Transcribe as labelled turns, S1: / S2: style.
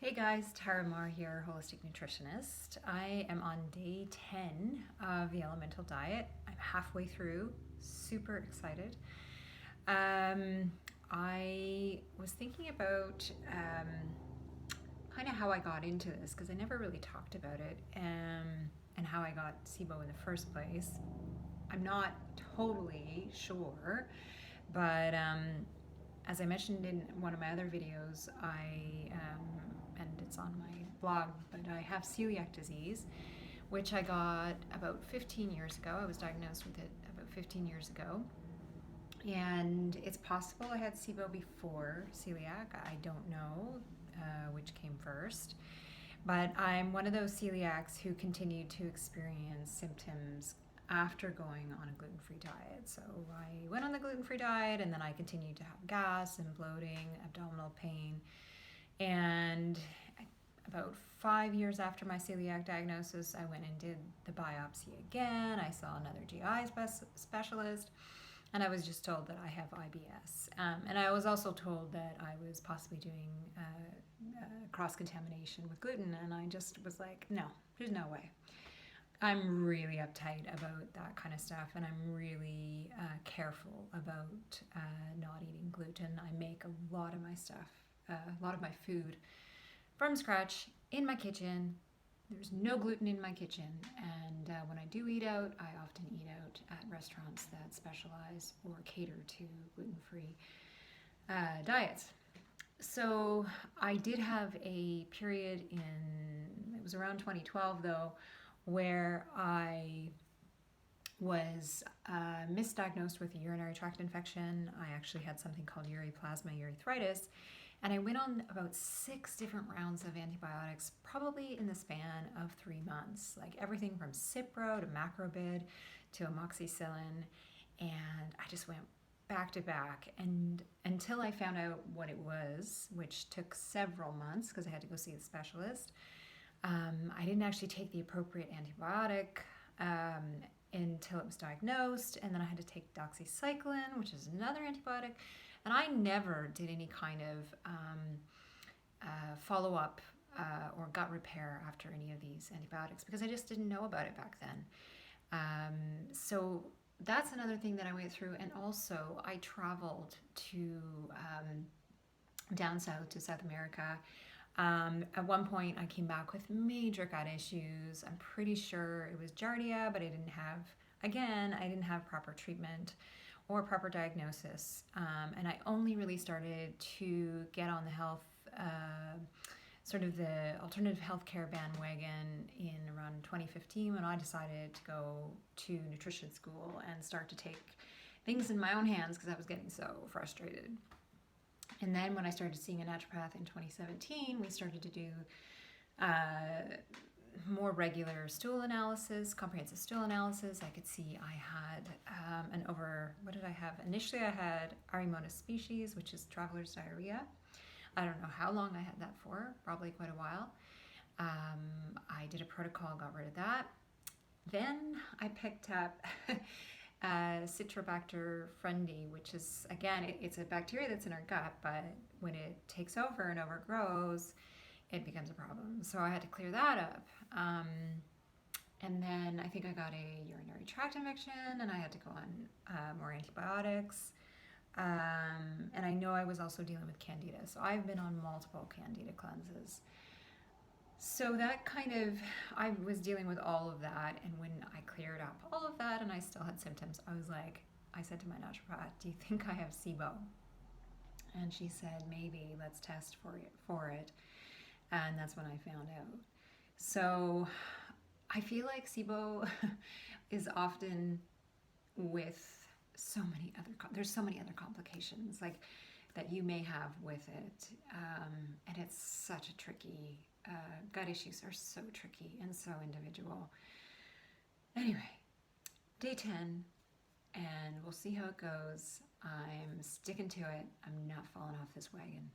S1: Hey guys, Maher here, holistic nutritionist. I am on day 10 of the elemental diet. I'm halfway through, super excited. I was thinking about kind of how I got into this because I never really talked about it and how I got SIBO in the first place. I'm not totally sure, but as I mentioned in one of my other videos, and it's on my blog, but I have celiac disease, which I got about 15 years ago. I was diagnosed with it about 15 years ago. And it's possible I had SIBO before celiac. I don't know which came first. But I'm one of those celiacs who continued to experience symptoms after going on a gluten-free diet. So I went on the gluten-free diet and then I continued to have gas and bloating, abdominal pain. And about 5 years after my celiac diagnosis, I went and did the biopsy again. I saw another GI specialist, and I was just told that I have IBS. And I was also told that I was possibly doing cross-contamination with gluten, and I just was like, no, there's no way. I'm really uptight about that kind of stuff, and I'm really careful about not eating gluten. I make a lot of my stuff, a lot of my food from scratch in my kitchen. There's no gluten in my kitchen, and when I do eat out, I often eat out at restaurants that specialize or cater to gluten-free diets. So I did have a period it was around 2012 though, where I was misdiagnosed with a urinary tract infection. I actually had something called uriplasma urethritis, and I went on about 6 different rounds of antibiotics, probably in the span of 3 months, like everything from Cipro to Macrobid to amoxicillin, and I just went back to back, and until I found out what it was, which took several months because I had to go see the specialist. I didn't actually take the appropriate antibiotic until it was diagnosed, and then I had to take doxycycline, which is another antibiotic, and I never did any kind of follow-up or gut repair after any of these antibiotics because I just didn't know about it back then. So that's another thing that I went through, and also I traveled to down south to South America. At one point I came back with major gut issues. I'm pretty sure it was Giardia, but I didn't have proper treatment or proper diagnosis. And I only really started to get on the health, sort of the alternative healthcare bandwagon in around 2015 when I decided to go to nutrition school and start to take things in my own hands because I was getting so frustrated. And then when I started seeing a naturopath in 2017, we started to do more regular stool analysis, comprehensive stool analysis. I could see I had what did I have? Initially I had Arimonis species, which is traveler's diarrhea. I don't know how long I had that for, probably quite a while. I did a protocol, got rid of that. Then I picked up Citrobacter frundi, which is, again, it's a bacteria that's in our gut, but when it takes over and overgrows, it becomes a problem. So I had to clear that up. And then I think I got a urinary tract infection, and I had to go on more antibiotics. And I know I was also dealing with candida, so I've been on multiple candida cleanses. So that I was dealing with all of that, and when I cleared up all of that and I still had symptoms, I said to my naturopath, do you think I have SIBO? And she said, maybe, let's test for it. And that's when I found out. So I feel like SIBO is often with there's so many other complications like that you may have with it, and it's such a tricky, gut issues are so tricky and so individual. Anyway, day 10, and we'll see how it goes. I'm sticking to it. I'm not falling off this wagon.